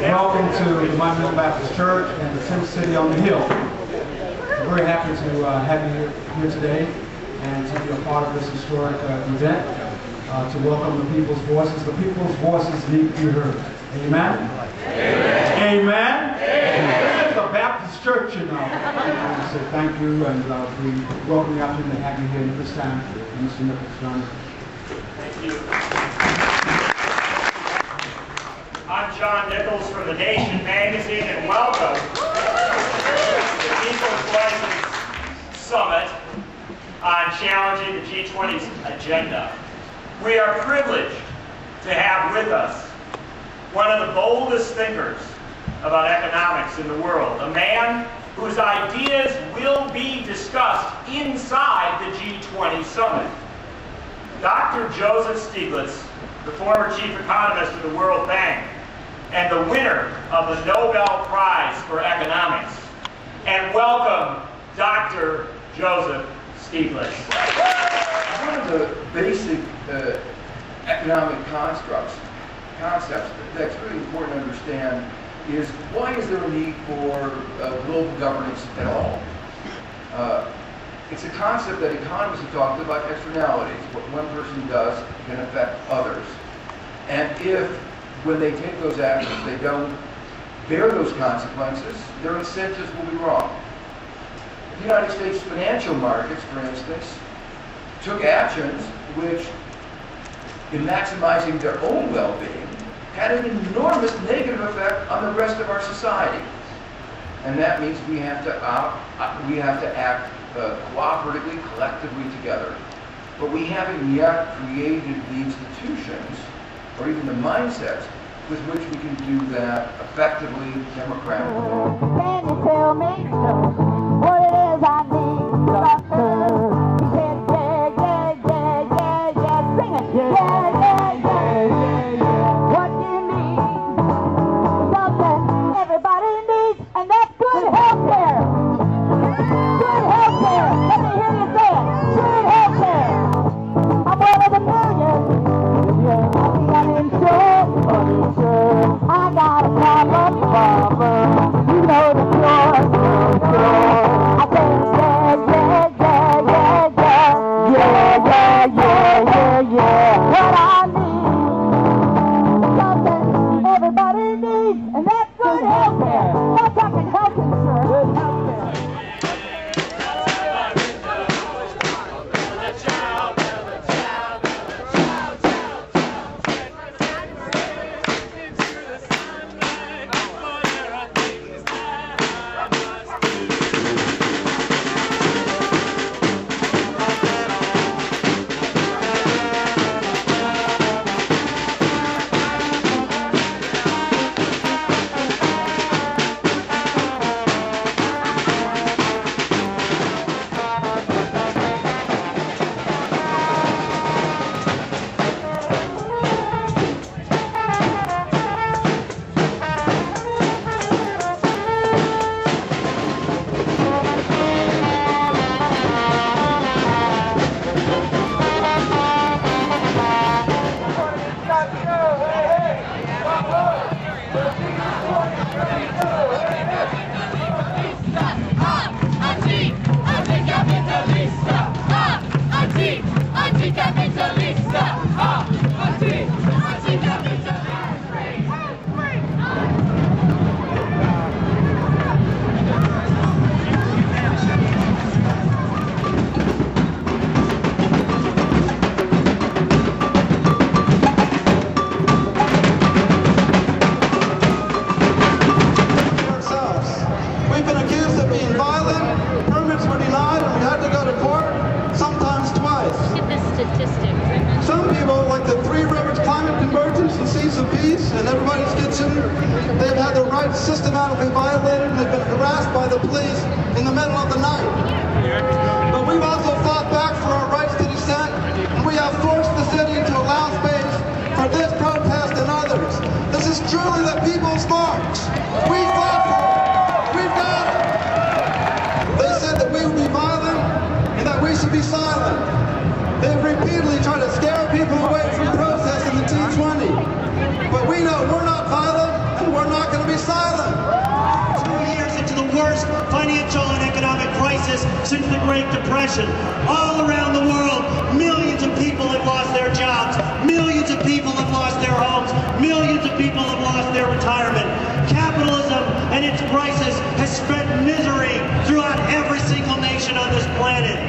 Welcome to the Monumental Baptist Church and the 10th City on the Hill. We're very happy to have you here today and to be a part of this historic event, to welcome the people's voices. The people's voices need to be heard. Amen? Amen? Amen? Amen. This is a Baptist church, you know. So thank you, and we welcome the opportunity to have you here this time. Mr. Nichols. Thank you. I'm John Nichols from The Nation magazine, and welcome to the People's Voices Summit on challenging the G20's agenda. We are privileged to have with us one of the boldest thinkers about economics in the world, a man whose ideas will be discussed inside the G20 summit. Dr. Joseph Stiglitz, the former chief economist of the World Bank and the winner of the Nobel Prize for Economics. And welcome, Dr. Joseph Stiglitz. One of the basic economic concepts that's really important to understand is, why is there a need for global governance at all? It's a concept that economists have talked about, externalities. What one person does can affect others. And if, when they take those actions, they don't bear those consequences, their incentives will be wrong. The United States financial markets, for instance, took actions which, in maximizing their own well-being, had an enormous negative effect on the rest of our society. And that means we have to act cooperatively, collectively together. But we haven't yet created the institutions or even the mindsets with which we can do that effectively, democratically. Can you tell me what it is I need, doctor? He said, yeah, sing it. Yeah. What do you need? Something everybody needs, and that's good health care. Good health care. Let me hear you say it. Good health care. I'm one of the millions. I'm uninsured. I got a problem. You know the cure. I said, yeah. What I need, something everybody needs, and that's good health care. I'm talking health insurance. Good health care. Systematically violated, and they've been harassed by the police in the middle of the night. But we've also fought back for our rights to dissent, and we have forced the city to allow space for this protest and others. This is truly the People's March. We fought for it. We've got it. They said that we would be violent and that we should be silent. They've repeatedly tried to scare people away from protest in the G20. But we know we're not violent, and we're not going since the Great Depression. All around the world, millions of people have lost their jobs, millions of people have lost their homes, millions of people have lost their retirement. Capitalism and its prices has spread misery throughout every single nation on this planet.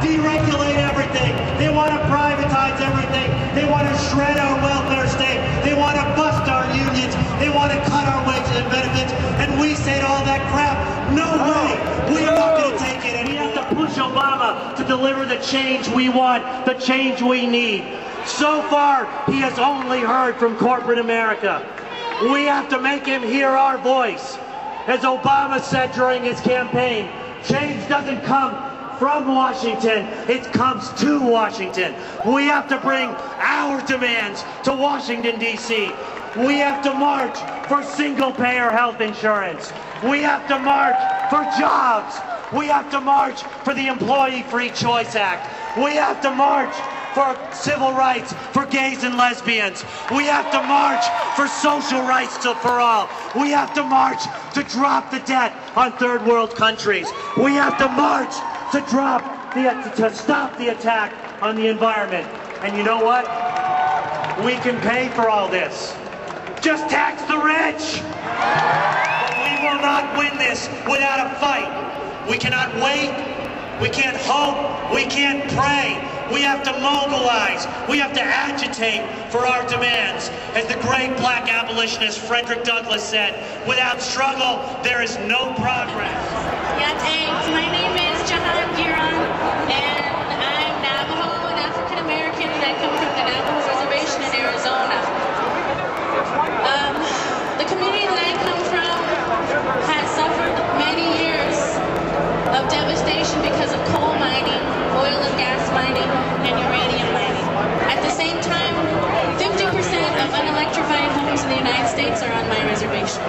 Deregulate everything. They want to privatize everything. They want to shred our welfare state. They want to bust our unions. They want to cut our wages and benefits. And we say to all that crap, no way. We are not going to take it. And we have to push Obama to deliver the change we want, the change we need. So far, he has only heard from corporate America. We have to make him hear our voice. As Obama said during his campaign, change doesn't come from Washington, it comes to Washington. We have to bring our demands to Washington, D.C. We have to march for single-payer health insurance. We have to march for jobs. We have to march for the Employee Free Choice Act. We have to march for civil rights for gays and lesbians. We have to march for social rights for all. We have to march to drop the debt on third world countries. We have to march to stop the attack on the environment. And you know what? We can pay for all this. Just tax the rich. We will not win this without a fight. We cannot wait. We can't hope. We can't pray. We have to mobilize. We have to agitate for our demands. As the great black abolitionist Frederick Douglass said, without struggle, there is no progress. Yeah, thanks. My name is Jahan Giron, and I'm Navajo and African American, and I come from the Navajo Reservation in Arizona. The community that I come from has suffered many years of devastation because of coal mining, oil and gas mining, and uranium mining. At the same time, 50% of unelectrified homes in the United States are on my reservation.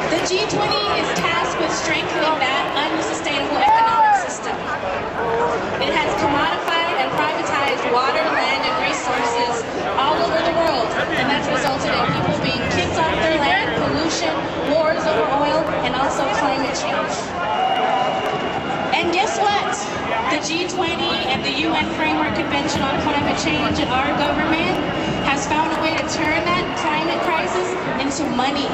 The G20 is tasked with strengthening that unsustainable economic system. It has commodified and privatized water, land, and resources all over the world, and that's resulted in people being kicked off their land, pollution, wars over oil, and also climate change. And guess what? The G20 and the UN Framework Convention on Climate Change and our government has found a way to turn that climate crisis into money.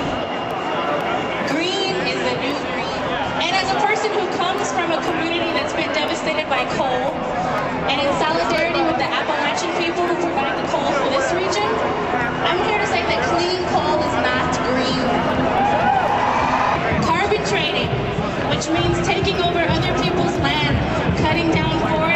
Green is the new green. And as a person who comes from a community that's been devastated by coal, and in solidarity with the Appalachian people who provide the coal for this region, I'm here to say that clean coal is not green. Carbon trading, which means taking over other people's land, cutting down forests,